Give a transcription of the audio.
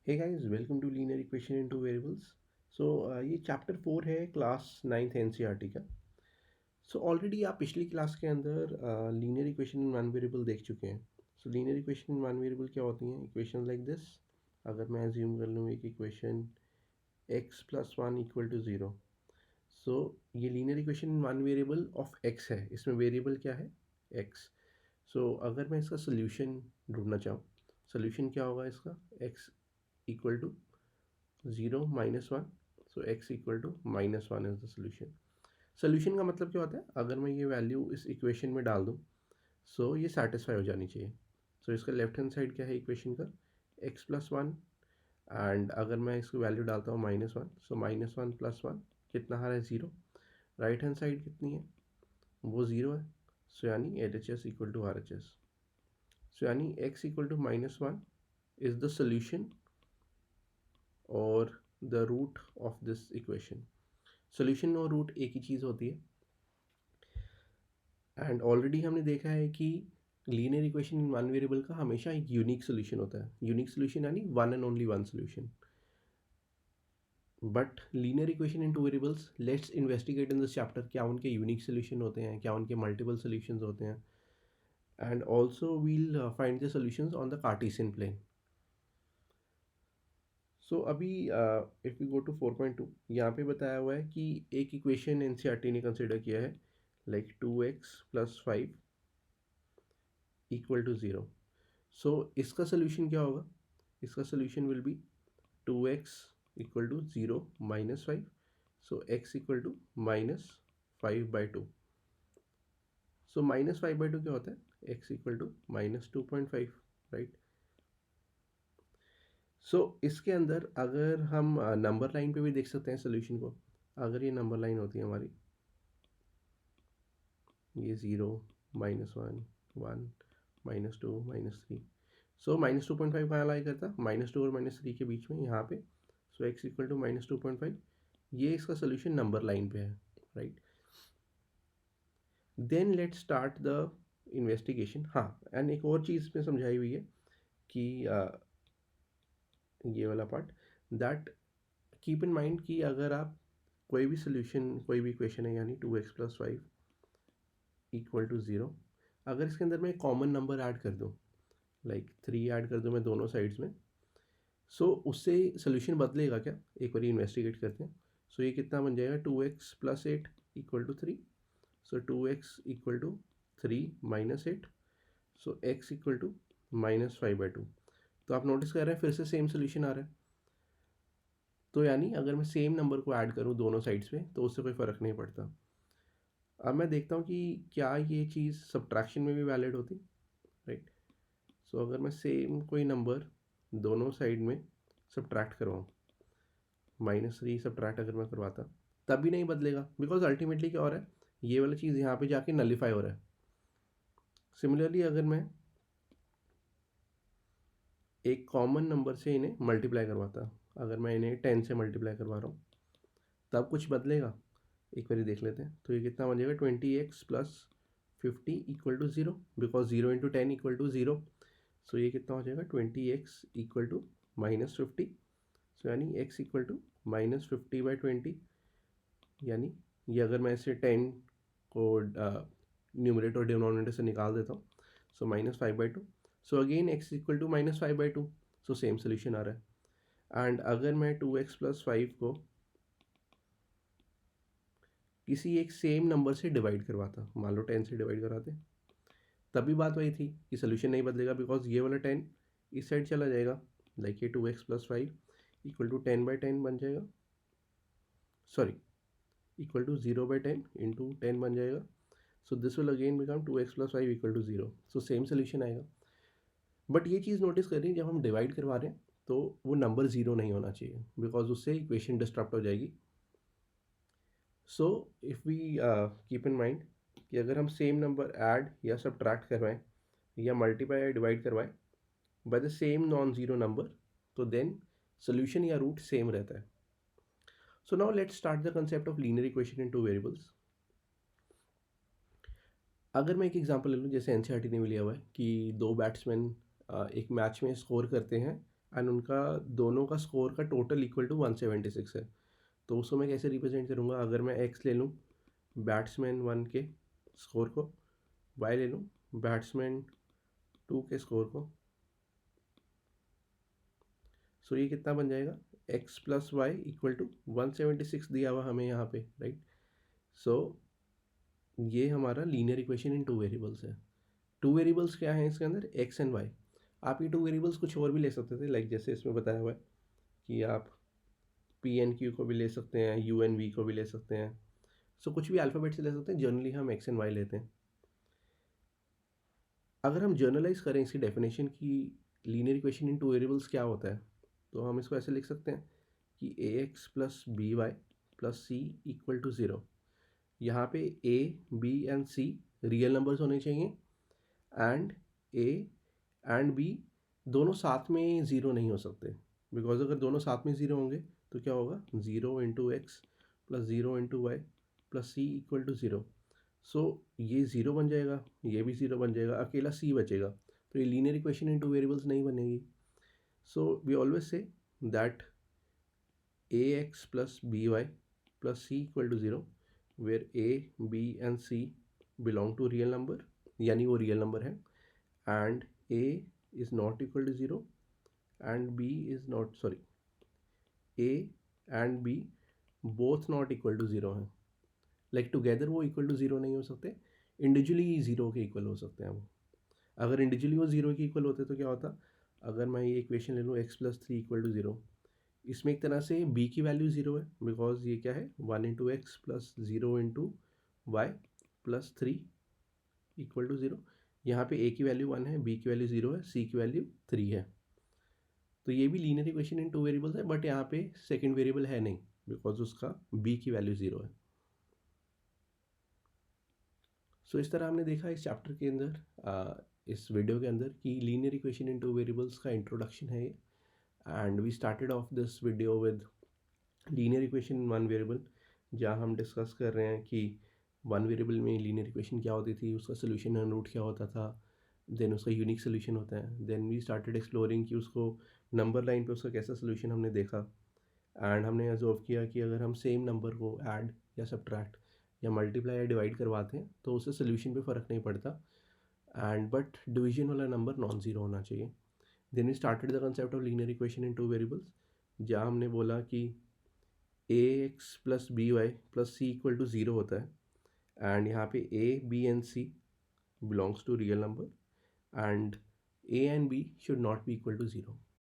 Hey guys, welcome to linear equation into variables. So ये chapter 4 है class 9th NCERT का। So already आप पिछली क्लास के अंदर linear equation in one variable देख चुके हैं। So linear equation in one variable क्या होती हैं? Equation like this. अगर मैं एज्यूम कर लूँ एक equation x plus one equal to zero. So ये linear equation in one variable of x है। इसमें वेरिएबल क्या है? x। सो अगर मैं इसका सोल्यूशन ढूंढना चाहूँ, सोल्यूशन क्या होगा इसका? x equal to 0 minus one. So x equal to minus one is the solution. Solution का मतलब क्या होता है? अगर मैं ये वैल्यू इस इक्वेशन में डाल दूँ, सो ये सेटिस्फाई हो जानी चाहिए। सो इसका लेफ्ट हैंड साइड क्या है इक्वेशन का? x plus one. एंड अगर मैं इसकी वैल्यू डालता हूँ minus one, so minus one plus one कितना आ रहा है? ज़ीरो। राइट हैंड साइड कितनी है? वो ज़ीरो है। सो यानी L H S equal to R H S. So यानी x equal to minus one is the solution और the root of this equation. Solution और रूट एक ही चीज़ होती है। एंड ऑलरेडी हमने देखा है कि linear equation in one variable का हमेशा एक यूनिक सोल्यूशन होता है। यूनिक सोल्यूशन यानी one and only one solution. But linear equation in two variables, let's investigate in this chapter. क्या उनके यूनिक सोल्यूशन होते हैं? क्या उनके मल्टीपल सोल्यूशंस होते हैं? And also we'll find the solutions on the Cartesian plane. So अभी if you go to 4.2, यहाँ पे बताया हुआ है कि एक इक्वेशन एनसीईआरटी ने कंसिडर किया है, like 2x plus five equal to zero. So इसका सोल्यूशन क्या होगा? इसका solution will be 2x equal to zero minus five. So x equal to minus five by two. So minus five by two क्या होता है? x equal to minus 2.5, right. So इसके अंदर अगर हम नंबर लाइन पे भी देख सकते हैं सोल्यूशन को। अगर ये नंबर लाइन होती है हमारी, ये zero minus one one minus two minus three. So minus 2.5 कहाँ लाई करता? माइनस टू और माइनस थ्री के बीच में, यहाँ पे। So x equal to minus 2.5, ये इसका सोल्यूशन नंबर लाइन पे है, right. Then let start the investigation. हाँ, एंड एक और चीज़ में समझाई हुई है कि ये वाला part, that keep in mind कि अगर आप कोई भी सोल्यूशन, कोई भी इक्वेशन है, यानी 2x plus five equal to zero, अगर इसके अंदर मैं एक कॉमन नंबर ऐड कर दूँ, लाइक थ्री ऐड कर दूँ मैं दोनों साइड्स में, सो उससे सोल्यूशन बदलेगा क्या? एक बार इन्वेस्टिगेट करते हैं। सो ये कितना बन जाएगा? 2x plus eight equal to three. So 2x equal to three minus eight. So x equal to minus five by two. तो आप नोटिस कर रहे हैं फिर से सेम सोल्यूशन आ रहा है। तो यानी अगर मैं सेम नंबर को ऐड करूँ दोनों साइड्स पे, तो उससे कोई फ़र्क नहीं पड़ता। अब मैं देखता हूँ कि क्या ये चीज़ सब्ट्रैक्शन में भी वैलिड होती, राइट। सो अगर मैं सेम कोई नंबर दोनों साइड में सब्ट्रैक्ट करवाऊँ, माइनस थ्री सब्ट्रैक्ट अगर मैं करवाता, तब भी नहीं बदलेगा, बिकॉज अल्टीमेटली क्या हो रहा है? ये वाला चीज़ यहाँ पे जाके नलीफाई हो रहा है। सिमिलरली अगर मैं एक कॉमन नंबर से इन्हें मल्टीप्लाई करवाता, अगर मैं इन्हें 10 से मल्टीप्लाई करवा रहा हूँ, तब कुछ बदलेगा? एक बार देख लेते हैं। तो ये कितना बन जाएगा? 20x plus 50 equal to zero, because zero into ten equal to zero. So ये कितना हो जाएगा? 20x equal to minus fifty. So यानी x equal to minus fifty by twenty. यानी ये अगर मैं इसे 10 को न्यूमरेटर और डिनोमिनेटर से निकाल देता हूँ, so minus five by two. So again x equal to minus five by two. So same solution आ रहा है। एंड अगर मैं 2x प्लस फाइव को किसी एक सेम नंबर से डिवाइड करवाता, मान लो 10 से डिवाइड कराते, तभी बात वही थी कि सोल्यूशन नहीं बदलेगा, बिकॉज ये वाला 10 इस साइड चला जाएगा, लाइक ये 2x plus five equal to 10 by 10 बन जाएगा, sorry, equal to 0 by 10 into 10 बन जाएगा। So this will again become 2x plus five equal to 0। So same solution आएगा। बट ये चीज़ नोटिस करिए, जब हम डिवाइड करवा रहे हैं तो वो नंबर ज़ीरो नहीं होना चाहिए, बिकॉज उससे इक्वेशन डिस्टर्ब हो जाएगी। So if we keep in mind कि अगर हम सेम नंबर ऐड या सब्ट्रैक्ट करवाएं या मल्टीप्लाई या डिवाइड करवाएं by the same non zero number, तो देन सोल्यूशन या रूट सेम रहता है। So now let's start the concept of linear equation in two variables. अगर मैं एक एग्जांपल ले लूँ, जैसे एनसीईआरटी ने भी लिया हुआ है कि दो बैट्समैन एक मैच में स्कोर करते हैं एंड उनका दोनों का स्कोर का टोटल इक्वल टू 176 है। तो उसको मैं कैसे रिप्रेजेंट करूँगा? अगर मैं एक्स ले लूँ बैट्समैन 1 के स्कोर को, वाई ले लूँ बैट्समैन 2 के स्कोर को, सो ये कितना बन जाएगा? X plus y equal to 176 दिया हुआ हमें यहाँ पे, राइट? सो ये हमारा linear equation in two variables है। टू वेरिएबल्स क्या है इसके अंदर? X and y. आप ये टू वेरिएबल्स कुछ और भी ले सकते थे, लाइक जैसे इसमें बताया हुआ है कि आप पी एन क्यू को भी ले सकते हैं, यू एन वी को भी ले सकते हैं। सो कुछ भी अल्फ़ाबेट से ले सकते हैं। जनरली हम एक्स एंड वाई लेते हैं। अगर हम जर्नलाइज करें इसकी डेफिनेशन की linear equation in two variables क्या होता है, तो हम इसको ऐसे लिख सकते हैं कि A x plus B Y plus C equal to zero. यहाँ पे A B and C real numbers होने चाहिए, एंड ए एंड बी दोनों साथ में ज़ीरो नहीं हो सकते, बिकॉज अगर दोनों साथ में ज़ीरो होंगे तो क्या होगा? Zero into X plus zero into Y plus C equal to zero. So ये ज़ीरो बन जाएगा, ये भी ज़ीरो बन जाएगा, अकेला सी बचेगा, तो ये linear equation in two variables नहीं बनेगी। So we always say that a x plus B Y plus C equal to zero, where a B and c belong to real number, यानी वो रियल नंबर है, and a is not equal to zero and b is not, sorry, a and b both not equal to zero हैं। Like together वो equal to zero नहीं हो सकते, individually zero के equal हो सकते हैं वो। अगर इंडिविजुअली वो ज़ीरो के इक्वल होते तो क्या होता? अगर मैं ये इक्वेशन ले लूँ x plus three equal to zero, इसमें एक तरह से बी की वैल्यू ज़ीरो है, बिकॉज ये क्या है? One into X plus zero into Y plus three equal to zero. यहाँ पे ए की वैल्यू वन है, बी की वैल्यू ज़ीरो है, सी की वैल्यू थ्री है। तो ये भी linear equation in two variables है, बट यहाँ पे सेकेंड वेरिएबल है नहीं, बिकॉज उसका बी की वैल्यू ज़ीरो है। सो इस तरह हमने देखा इस चैप्टर के अंदर, इस वीडियो के अंदर, कि linear equation in two variables का इंट्रोडक्शन है ये। And we started off this video with linear equation in one variable, जहाँ हम डिस्कस कर रहे हैं कि वन वेरिएबल में लीनियर इक्वेशन क्या होती थी, उसका सोल्यूशन एंड रूट क्या होता था, देन उसका यूनिक सोल्यूशन होता है। देन वी स्टार्टेड एक्सप्लोरिंग कि उसको नंबर लाइन पे उसका कैसा सोल्यूशन हमने देखा, एंड हमने ऑब्जर्व किया कि अगर हम सेम नंबर को ऐड या सब्ट्रैक्ट या मल्टीप्लाई या डिवाइड करवाते हैं तो उससे सोल्यूशन पे फ़र्क नहीं पड़ता, एंड बट डिवीजन वाला नंबर नॉन ज़ीरो होना चाहिए। Then we started the concept of linear equation in two variables, जहाँ हमने बोला कि A x plus B Y plus C equal to zero होता है, एंड यहाँ पे A B and C belongs to real number, and a and b should not be equal to zero.